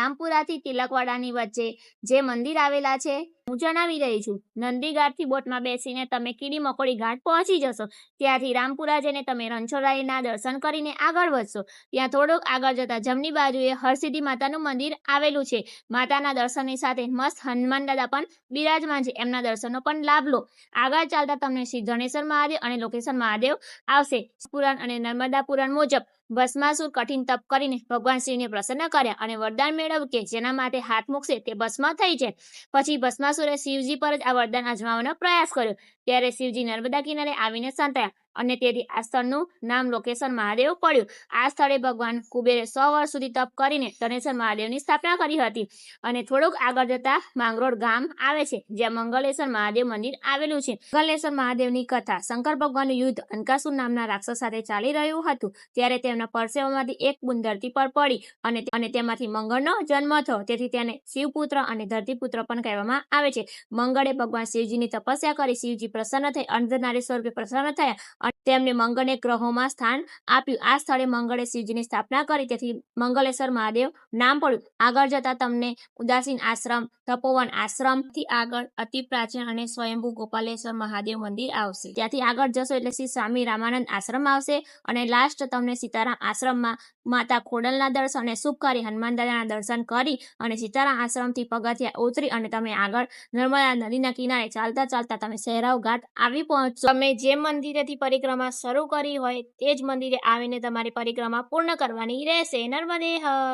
રામપુરાથી તિલકવાડાની વચ્ચે જે મંદિર આવેલા છે હું જણાવી રહી છું. નંદી ઘાટથી બોટમાં બેસીને તમે કીડી મકોડી ઘાટ પહોંચી જશો. ત્યાંથી રામપુરા જઈને તમે રણછોડરાયના દર્શન કરીને આગળ વધશો. ત્યાં થોડુંક આગળ જતા જમણી બાજુએ હરસિદ્ધિ માતાનું મંદિર આવેલું છે. માતાના દર્શનની સાથે મસ્ત હનુમાન દાદા પણ બિરાજમાન છે. એમના દર્શનનો પણ લાભ લો. આગળ ચાલતા તમને શ્રી ધનેશ્વર મહાદેવ અને લોકેશન મહાદેવ આવશે. પુરાણ અને નર્મદા પુરાણ મુજબ ભસ્માસુર કઠિન તપ કરીને ભગવાન શિવને પ્રસન્ન કર્યા અને વરદાન મેળવ્યું કે જેના માટે હાથ મૂકશે તે ભસ્મ થઈ જાય. પછી ભસ્માસુરે શિવજી પર જ આ વરદાન અજમાવવાનો પ્રયાસ કર્યો. ત્યારે શિવજી નર્મદા કિનારે આવીને સંતાયા અને તેથી આ સ્થળનું નામ લોકેશન મહાદેવ પડ્યું. આ સ્થળે ભગવાન કુબેરે 100 વર્ષ સુધી તપ કરીને ધનેશ્વર મહાદેવની સ્થાપના કરી હતી. અને થોડુંક આગળ જતા માંગરોળ ગામ આવે છે જ્યાં મંગલેશ્વર મહાદેવ મંદિર આવેલું છે. મંગલેશ્વર મહાદેવની કથા શંકર ભગવાનનું યુદ્ધ અંકાસુર નામના રાક્ષસ સાથે ચાલી રહ્યું હતું ત્યારે તેમના પરસેવામાંથી એક બુંદ ધરતી પર પડી અને તેમાંથી મંગળનો જન્મ થયો. તેથી તેને શિવપુત્ર અને ધરતીપુત્ર પણ કહેવામાં આવે છે. મંગળે ભગવાન શિવજીની તપસ્યા કરી શિવજી પ્રસન્ન થઈ અર્ધનારી સ્વરૂપે પ્રસન્ન થયા અને તેમને મંગળને ગ્રહોમાં સ્થાન આપ્યું. આ સ્થળે મંગળે શિવજીની સ્થાપના કરી તેથી મંગલેશ્વર મહાદેવ નામ પડ્યું. આગળ જતા તમને ઉદાસીન આશ્રમ, તપોવન આશ્રમથી આગળ અતિ પ્રાચીન અને સ્વયંભૂ ગોપાલેશ્વર મહાદેવ મંદિર આવશે. ત્યાંથી આગળ જશો એટલે શ્રી સ્વામી રામાનંદ આશ્રમ આવશે અને લાસ્ટ તમને સીતારામ આશ્રમમાં માતા ખોડલના દર્શન અને શુભકારી હનુમાન દાદાના દર્શન કરી અને સીતારામ આશ્રમથી પગથિયા ઉતરી અને તમે આગળ નર્મદા નદીના કિનારે ચાલતા ચાલતા તમે સહેરાવ ઘાટ આવી પહોંચશો. તમે જે મંદિરેથી પરિક્રમા શરૂ કરી હોય તે જ મંદિરે આવીને તમારી પરિક્રમા પૂર્ણ કરવાની રહેશે. નર્મદે હર.